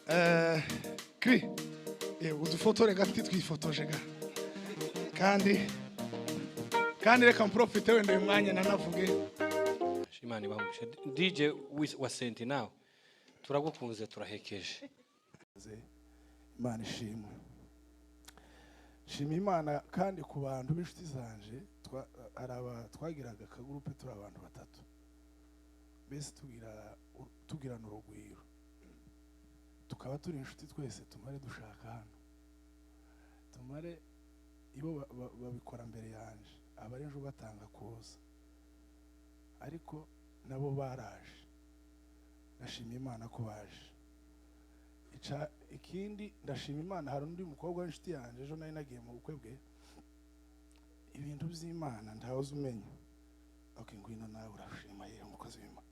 Kwi udufotore gati twifotoje ga kandi reka mprofite wende uyu mwanya nanavuge Shimani bamushe DJ wa Senti nawe turagukunze turahekeje Imana ishimwe shima Imana kandi ku bantu b'inshuti zanje twagiraga akagurupe turi abantu batatu bese tugirana urugwiro tukaba turi inshuti twese tumare dushaka hano tumare ibo babikora mbere yanje abari ejo batanga koza ariko nabo baraje ndashima Imana ko baje ikindi ndashima Imana hari undi mukobwa w'inshuti yanje ejo nari nagiye mu bukwe bwe ibintu by'Imana ndahoze umenya okay ngwino nawe urashima yeye umukozi w'Imana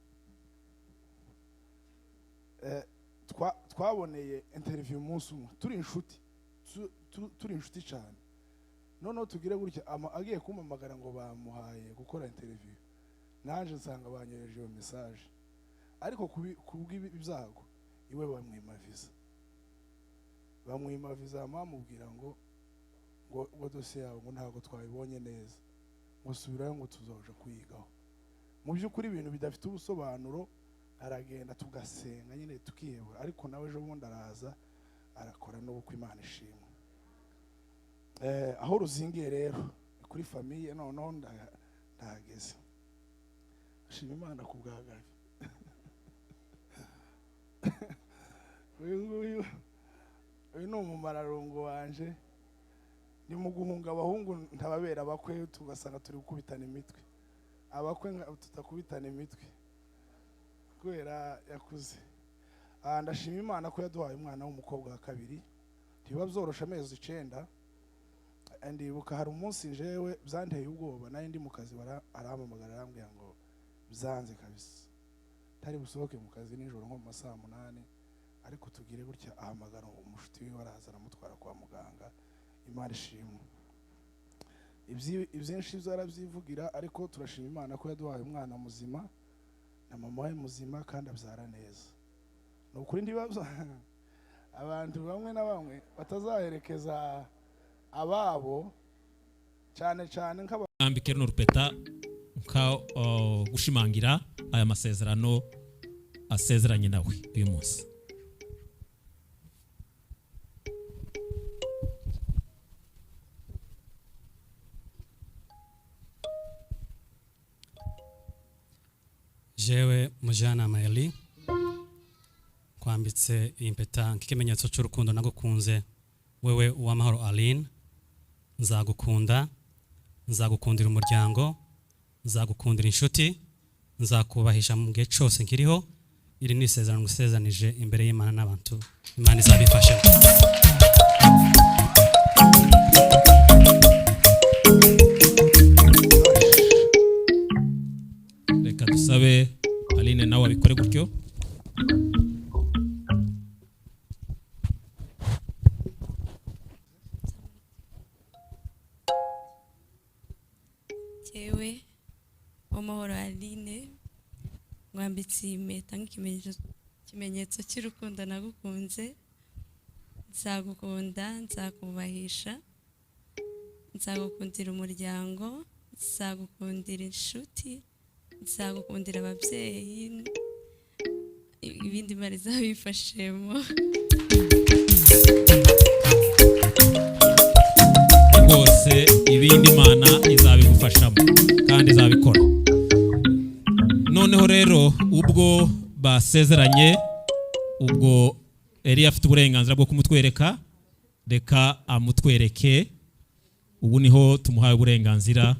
twaboneye interview umunsi umwe turi inshuti cyane none tugire gutya agiye kumpamagara ngo bamuhaye gukora interview nanje nsanga banyoreje iyo message ariko kubw'ibyago iwe bamwima visa mamubwira ngo dosiye yawe ngo ntago twabibonye neza ngo subirayo ngo tuzoje kuyigaho mu by'ukuri ibintu bidafite ubusobanuro aragenda tugasenga nyine tukiyebura ariko nawe ejo bundi araza arakora n'ubukwe Imana ishimwe aho ruzingiye rero kuri famille noneho ndahageze ashima Imana kubwagaje uyu ni umumararungu wanje ni mu guhunga abahungu ntababera abakwe tugasanga turi gukubitana imitwe abakwe tutakubitana imitwe kubera yakuze ndashima Imana ko yaduhaye umwana w'umukobwa wa kabiri ntibiba byorosha amezi 9 ndibuka hari umunsi njewe byanteye ubwoba nayo ndi mu kazi arampamagara arambwira ngo byanze kabisa tari busohoke mu kazi nijoro nko mu masaha 8 ariko tugire gutya ahamagara umushuti we waraza aramutwara kwa muganga Imana ishimwe ibyinshi zarabyivugira ariko turashima Imana ko yaduhaye umwana muzima na mama we muzima kandi abyara neza nukuri ndibazo abantu bamwe na bamwe batazaherekeza ababo cyane nk'abambike n'urupeta gushimangira aya masezerano asezeranye nawe uyu munsi jewe mujana Mayeli kwambitse impeta nk'ikimenyetso cy'urukundo nagukunze wewe uwamahoro Aline nzagukundira umuryango nzagukundira inshuti nzakubahisha mu gihe cyose nkiriho iri ni isezerano ngusezanije imbere y'Imana n'abantu Imana izabifasha reka dusabe Aline nawe abikore gutyo jewe Uwamahoro Aline mwambitse impeta nk'ikimenyetso cy'urukundo nagukunze nzagukunda nzakubahisha nzagukundira umuryango nzagukundira inshuti nzagukundira ababyeyi ibindi Imana izabifashemo rwose ibindi Imana izabigufashamo kandi izabikora noneho rero ubwo basezeranye ubwo Eliya afite uburenganzira bwo kumutwereka reka amutwereke ubu niho tumuhaye uburenganzira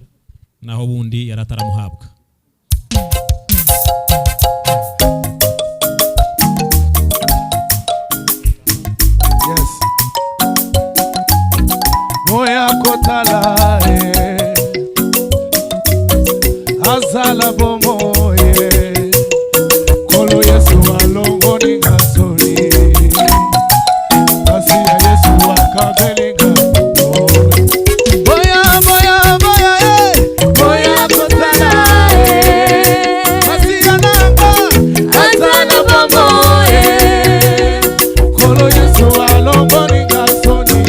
naho bundi yarataramuhabwa yes moya kotala azala bomoye kolo Yesu alongo ni gasoli kasi ya Yesu akabelinga moya kotala Olo Yesu aloboninga soni.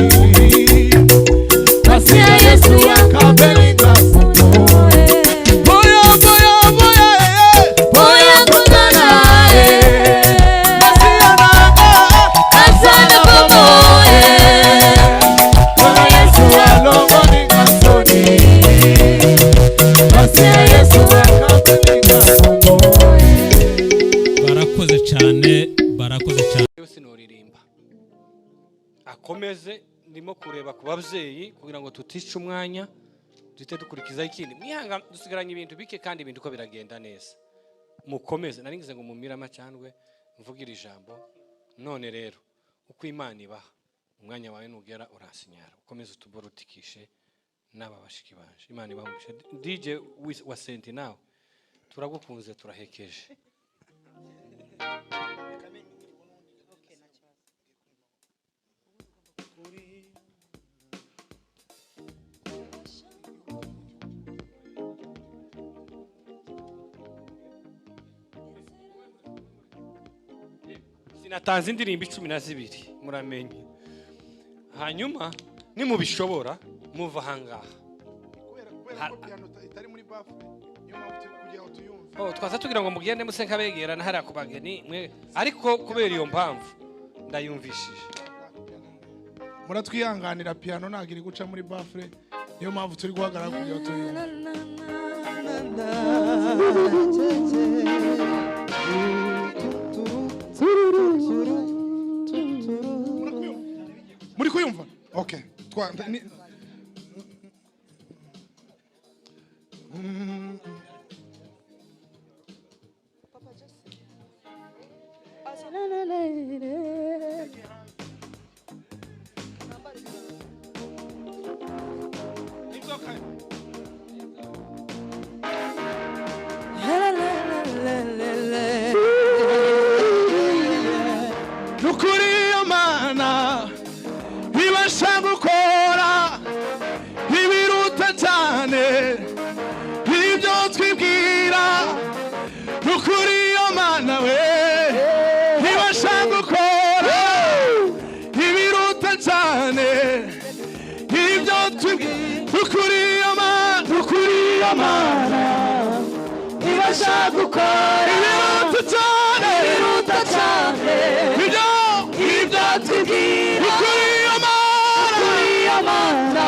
Kasia Yesu akabelinga soni. Boya boya boya boya kunana Kasia nanga kasana bobo Olo Yesu aloboninga soni. Kasia Yesu akabelinga soni. barakoze cyane barakoze cyane. yose noririmba akomeze ndimo kureba ku babyeyi kugira ngo tutishe umwanya duhite dukurikiza ikindi mwihanga dusigaranye ibintu bike kandi ibintu ko biragenda neza mukomeze naringize ngo mumirama cyangwe mvugira ijambo none rero uko Imana ibaha umwanya wawe nugera urasinyara ukomeze utuborutikishe n'aba bashiki banje Imana ibahumishe DJ wa Senti nawe turagukunze turahekeje. Sinatanze indirimbo 12 muramenye hanyuma nimubishobora muva hangaha kubera ko piano itari muri bafu niyo mpamvu turi kugira ngo tuyumve. twaza tugira ngo mugende musenka begerana hariya ku bageni mwe ariko kubera iyo mpamvu ndayumvishije muratwihanganira piano ntabwo iri guca muri bafure niyo mpamvu turi guhagarara kugira ngo tuyumve. Muri kuyumva? Okay. Nukuri Imana ibasha gukora ibiruta cyane ibyo twibwira. Nukuri Imana we ibasha gukora ibiruta cyane ibyo twibwira. Nukuri Imana ibasha gukora ibiruta cyane ibyo twibwira. Nukuri Imana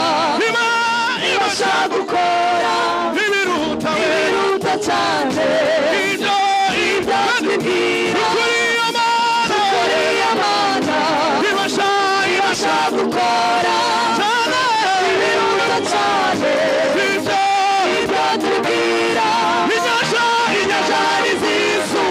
ibasha gukora ibiruta cyane ibyo twibwira. Nukuri Imana ibasha gukora ibiruta cyane ibyo twibwira. Inyanja n'izizu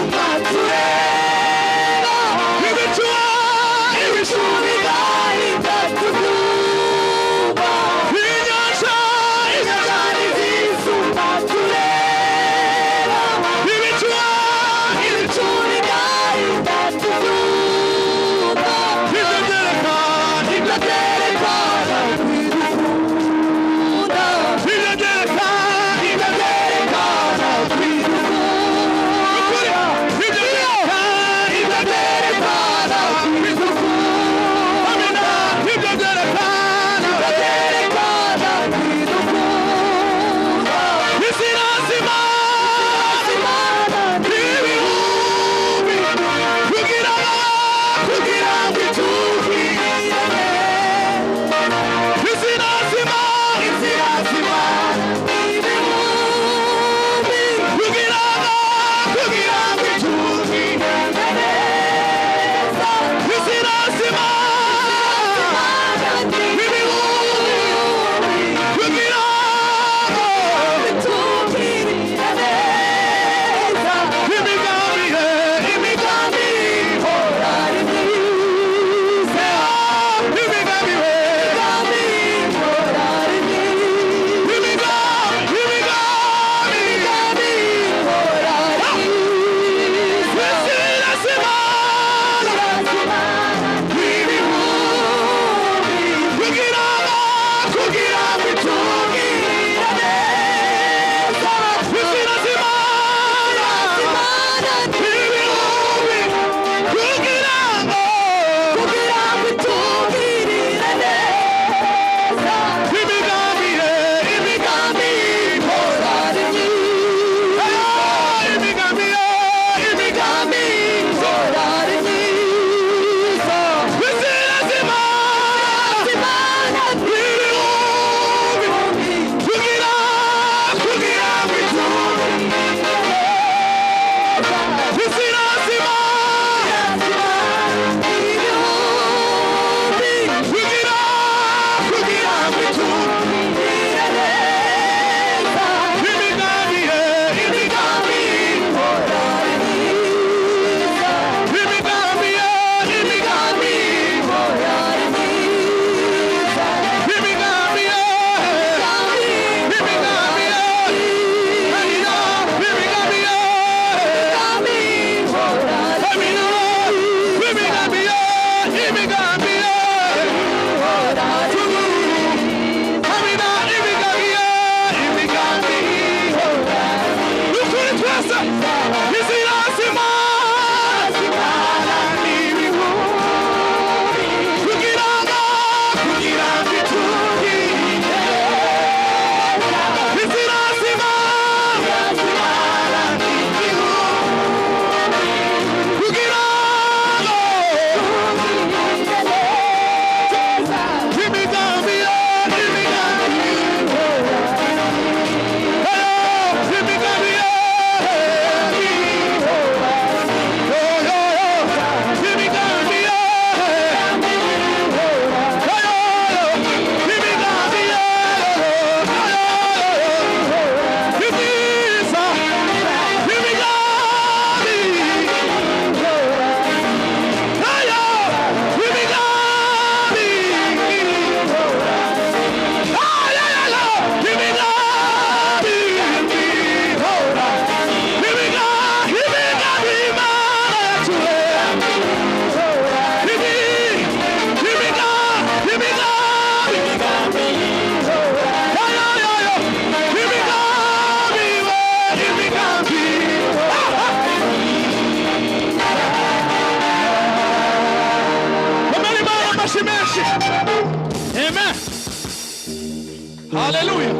haleluya.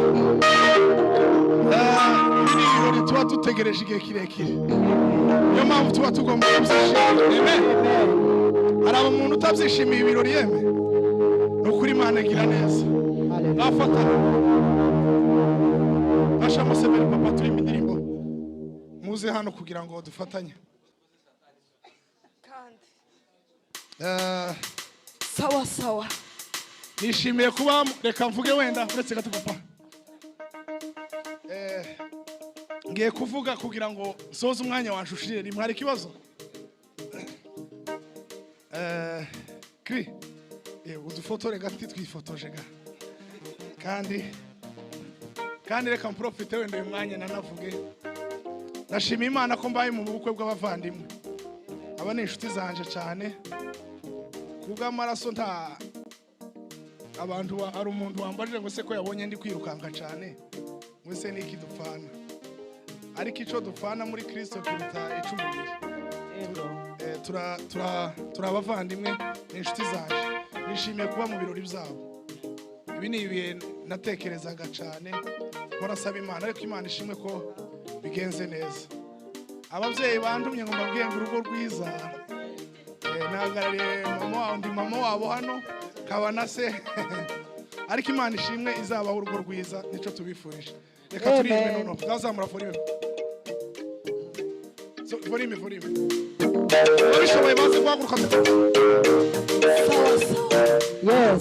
Ibi ni ibirori tuba dutegereje igihe kirekire, niyo mpamvu tuba tugomba kubyishimira. Amen. Hari umuntu utabyishimiye ibirori yeme, ni ukuri Imana igira neza. Bafata basha Museveni papa turi indirimbo, muze hano kugira ngo dufatanye. Sawa sawa. Nishimiye kuba, reka mvuge wenda uretse gato papa. Ngiye kuvuga kugira ngo soze umwanya wanshushire. Rimwe hari kibazo? Kri. Udufotore gati twifotoje ga. Kandi reka mprofite wenda uyu mwanya nanavuge. Nashima Imana ko mbaye mu bukwe bw'abavandimwe. Aba ni inshuti zanje cyane. Kubw'amaraso nta abantu ari umuntu wambaje ngo se ko yabonye ndi kwirukanka cyane. Mwese niki dupfana. Ariko ico dupfana muri Kristo kiruta icumubiri. Turabavandimwe n'inshuti zanje. Nishimiye kuba mu birori byabo. Ibi ni ibihe natekerezaga cyane, barasaba Imana, ariko Imana ishimwe ko bigenze neza. Ababyeyi bandumye ngo mbabwiye ngo urugo rwiza, nagarariye mama wabo hano kaba na se, ariko Imana ishimwe izabaho urugo rwiza, nico tubifurije. Reka turimbe nono, twazamura volume. Volume. Abishoboye baze guhaguruka. Sawa sawa. Yes.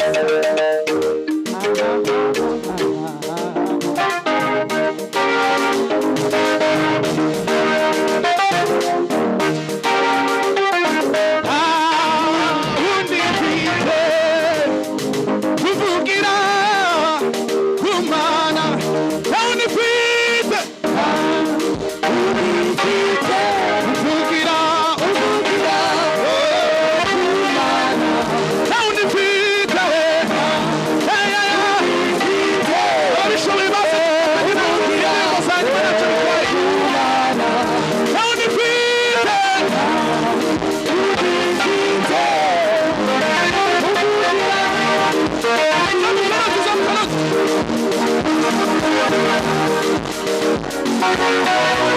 Thank you.